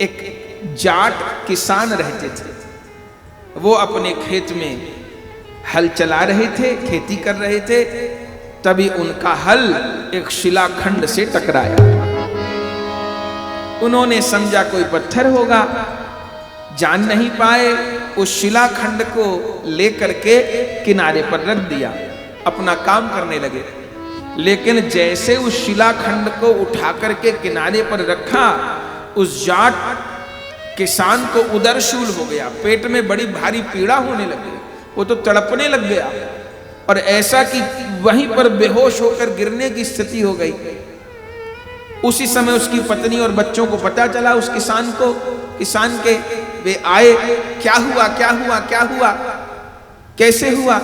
एक जाट किसान रहते थे। वो अपने खेत में हल चला रहे थे, खेती कर रहे थे। तभी उनका हल एक शिलाखंड से टकराया। उन्होंने समझा कोई पत्थर होगा, जान नहीं पाए। उस शिलाखंड को लेकर के किनारे पर रख दिया, अपना काम करने लगे। लेकिन जैसे उस शिलाखंड को उठा करके किनारे पर रखा, उस जाट किसान को उदरशूल हो गया, पेट में बड़ी भारी पीड़ा होने लगी। वो तो तड़पने लग गया और ऐसा कि वहीं पर बेहोश होकर गिरने की स्थिति हो गई। उसी समय उसकी पत्नी और बच्चों को पता चला, उस किसान के वे आए, क्या हुआ क्या हुआ क्या हुआ, कैसे हुआ।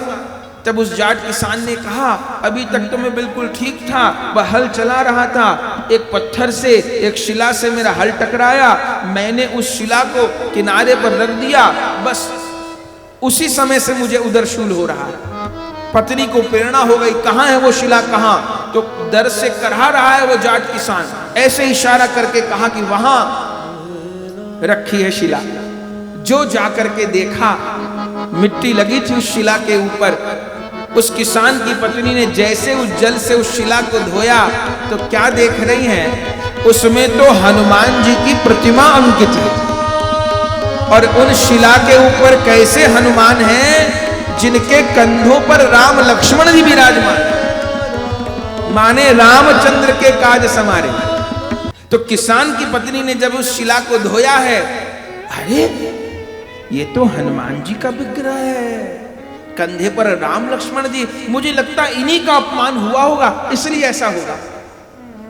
तब उस जाट किसान ने कहा, अभी तक तो मैं बिल्कुल ठीक था, वह हल चला रहा था, एक पत्थर से, एक शिला से मेरा हल टकराया, मैंने उस शिला को किनारे पर रख दिया, बस उसी समय से मुझे उदरशूल हो रहा है। पत्नी को प्रेरणा हो गई, कहां है वो शिला, कहां? तो दर्द से करहा रहा है वो जाट किसान, ऐसे इशारा करके कहा कि वहां रखी है शिला। जो जाकर के देखा, मिट्टी लगी थी उस शिला के ऊपर। उस किसान की पत्नी ने जैसे उस जल से उस शिला को धोया, तो क्या देख रही हैं? उसमें तो हनुमान जी की प्रतिमा अंकित है। और उन शिला के ऊपर कैसे हनुमान हैं, जिनके कंधों पर राम लक्ष्मण भी विराजमान, माने रामचंद्र के काज समारे। तो किसान की पत्नी ने जब उस शिला को धोया है, अरे ये तो हनुमान जी का विग्रह है, कंधे पर राम लक्ष्मण जी, मुझे लगता इन्हीं का अपमान हुआ होगा, इसलिए ऐसा होगा।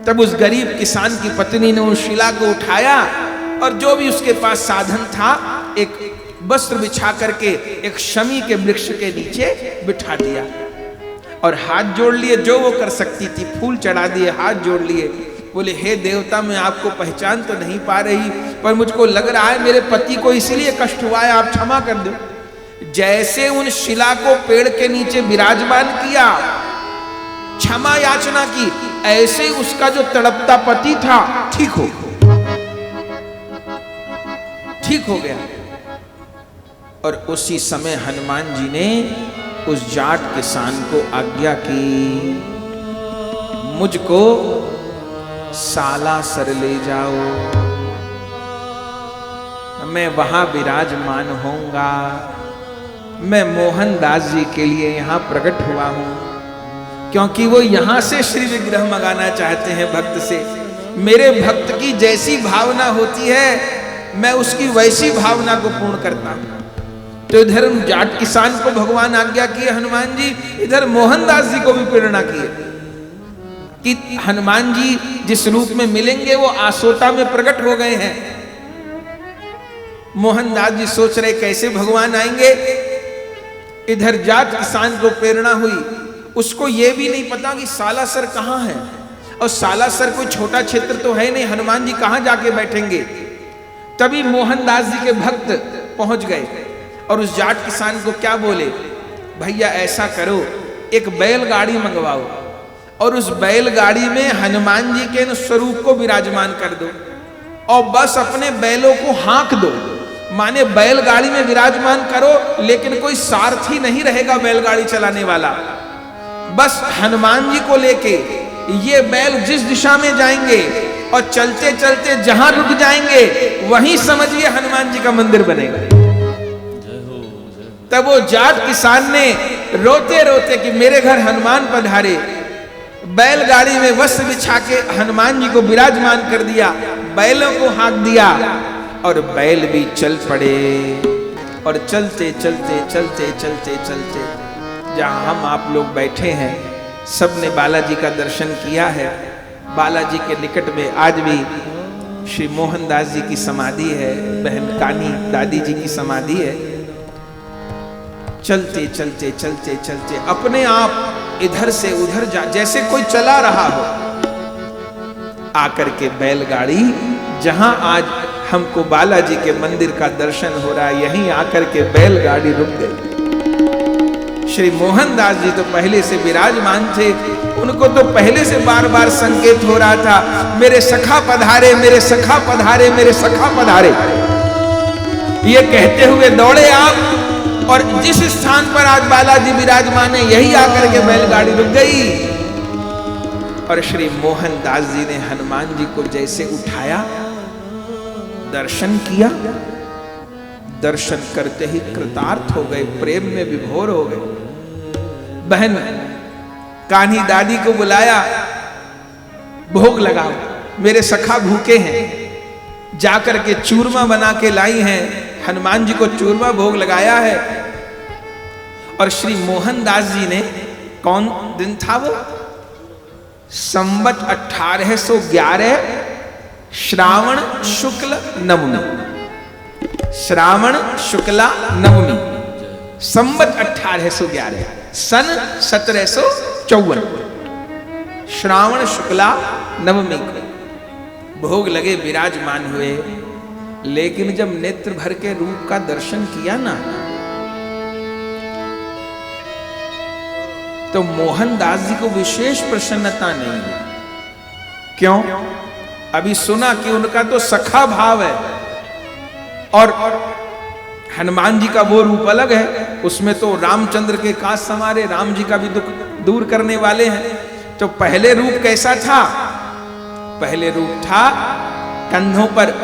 तब उस गरीब किसान की पत्नी ने उस शिला को उठाया और जो भी उसके पास साधन था, एक वस्त्र बिछा करके एक शमी के वृक्ष के नीचे बिठा दिया और हाथ जोड़ लिए, जो वो कर सकती थी, फूल चढ़ा दिए, हाथ जोड़ लिए। बोले, हे देवता, मैं आपको पहचान तो नहीं पा रही, पर मुझको लग रहा है मेरे पति को इसलिए कष्ट हुआ है, आप क्षमा कर दो। जैसे उन शिला को पेड़ के नीचे विराजमान किया, क्षमा याचना की, ऐसे उसका जो तड़पता पति था ठीक हो गया। और उसी समय हनुमान जी ने उस जाट किसान को आज्ञा की, मुझको सालासर ले जाओ, मैं वहां विराजमान होऊंगा। मैं मोहनदास जी के लिए यहां प्रकट हुआ हूं, क्योंकि वो यहां से श्री विग्रह मंगाना चाहते हैं भक्त से। मेरे भक्त की जैसी भावना होती है, मैं उसकी वैसी भावना को पूर्ण करता हूं। तो इधर जाट किसान को भगवान आज्ञा किए हनुमान जी, इधर मोहनदास जी को भी प्रेरणा किए कि हनुमान जी जिस रूप में मिलेंगे वो आसोटा में प्रकट हो गए हैं। मोहनदास जी सोच रहे कैसे भगवान आएंगे। इधर जाट किसान को प्रेरणा हुई, उसको यह भी नहीं पता कि सालासर कहां है, और सालासर कोई छोटा क्षेत्र तो है नहीं, हनुमान जी कहां जाके बैठेंगे। तभी मोहनदास जी के भक्त पहुंच गए और उस जाट किसान को क्या बोले, भैया ऐसा करो, एक बैलगाड़ी मंगवाओ और उस बैलगाड़ी में हनुमान जी के स्वरूप को विराजमान कर दो और बस अपने बैलों को हाँक दो। माने बैलगाड़ी में विराजमान करो, लेकिन कोई सारथी नहीं रहेगा बैलगाड़ी चलाने वाला। बस हनुमान जी को लेके ये बैल जिस दिशा में जाएंगे और चलते चलते जहां रुक जाएंगे, वहीं समझिए हनुमान जी का मंदिर बनेगा। तब वो जाट किसान ने रोते रोते कि मेरे घर हनुमान पधारे, बैलगाड़ी में वस्त्र बिछा के हनुमान जी को विराजमान कर दिया, बैलों को हाँक दिया और बैल भी चल पड़े। और चलते चलते चलते चलते चलते जहां हम आप लोग बैठे हैं, सबने बालाजी का दर्शन किया है। बालाजी के निकट में आज भी श्री मोहनदास जी की समाधि है, बहन कानी दादी जी की समाधि है। चलते चलते चलते चलते अपने आप इधर से उधर जैसे कोई चला रहा हो, आकर के बैलगाड़ी जहां आज हमको बालाजी के मंदिर का दर्शन हो रहा है, यहीं आकर के बैलगाड़ी रुक गई। श्री मोहनदास जी तो पहले से विराजमान थे, उनको तो पहले से बार बार संकेत हो रहा था, मेरे सखा पधारे, मेरे सखा पधारे, मेरे सखा पधारे। ये कहते हुए दौड़े आप, और जिस स्थान पर आज बालाजी विराजमान है यही आकर के बैलगाड़ी रुक गई। और श्री मोहनदास जी ने हनुमान जी को जैसे उठाया, दर्शन किया, दर्शन करते ही कृतार्थ हो गए, प्रेम में विभोर हो गए। बहन कान्ही दादी को बुलाया, भोग लगाओ, मेरे सखा भूखे हैं। जाकर के चूरमा बना के लाई हैं, हनुमान जी को चूरमा भोग लगाया है। और श्री मोहनदास जी ने, कौन दिन था वो, संवत 1811 श्रावण शुक्ल नवमी, श्रावण शुक्ला नवमी, संवत 1811, सन 1754, श्रावण शुक्ला नवमी को भोग लगे, विराजमान हुए। लेकिन जब नेत्र भर के रूप का दर्शन किया ना, तो मोहनदास जी को विशेष प्रसन्नता नहीं है। क्यों? अभी सुना कि उनका तो सखा भाव है, और हनुमान जी का वो रूप अलग है, उसमें तो रामचंद्र के काज समारे, राम जी का भी दुख दूर करने वाले हैं। तो पहले रूप कैसा था? पहले रूप था कंधों पर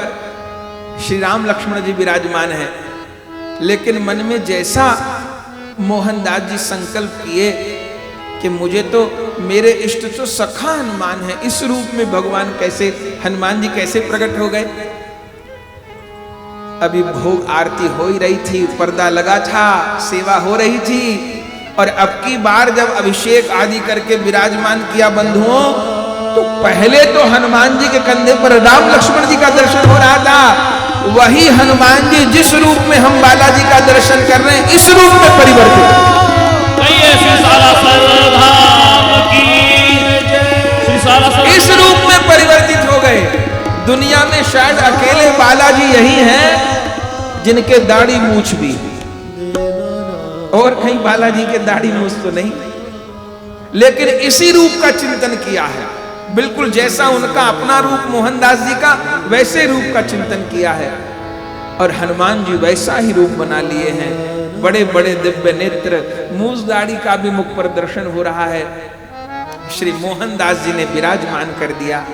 श्री राम लक्ष्मण जी विराजमान हैं, लेकिन मन में जैसा मोहनदास जी संकल्प किए कि मुझे तो मेरे इष्ट तो सखा हनुमान है, इस रूप में भगवान कैसे, हनुमान जी कैसे प्रकट हो गए। अभी भोग आरती हो ही रही थी, पर्दा लगा था, सेवा हो रही थी, और अब की बार जब अभिषेक आदि करके विराजमान किया बंधुओं, तो पहले तो हनुमान जी के कंधे पर राम लक्ष्मण जी का दर्शन हो रहा था, वही हनुमान जी जिस रूप में हम बालाजी का दर्शन कर रहे हैं, इस रूप में परिवर्तित, इस रूप में परिवर्तित हो गए। दुनिया में शायद अकेले बालाजी यही हैं जिनके दाढ़ी मूछ भी, और कहीं बालाजी के दाढ़ी मूछ तो नहीं, लेकिन इसी रूप का चिंतन किया है, बिल्कुल जैसा उनका अपना रूप मोहनदास जी का, वैसे रूप का चिंतन किया है। और हनुमान जी वैसा ही रूप बना लिए हैं, बड़े बड़े दिव्य नेत्र, मूछ दाढ़ी का भी मुख पर दर्शन हो रहा है। श्री मोहनदास जी ने विराजमान कर दिया।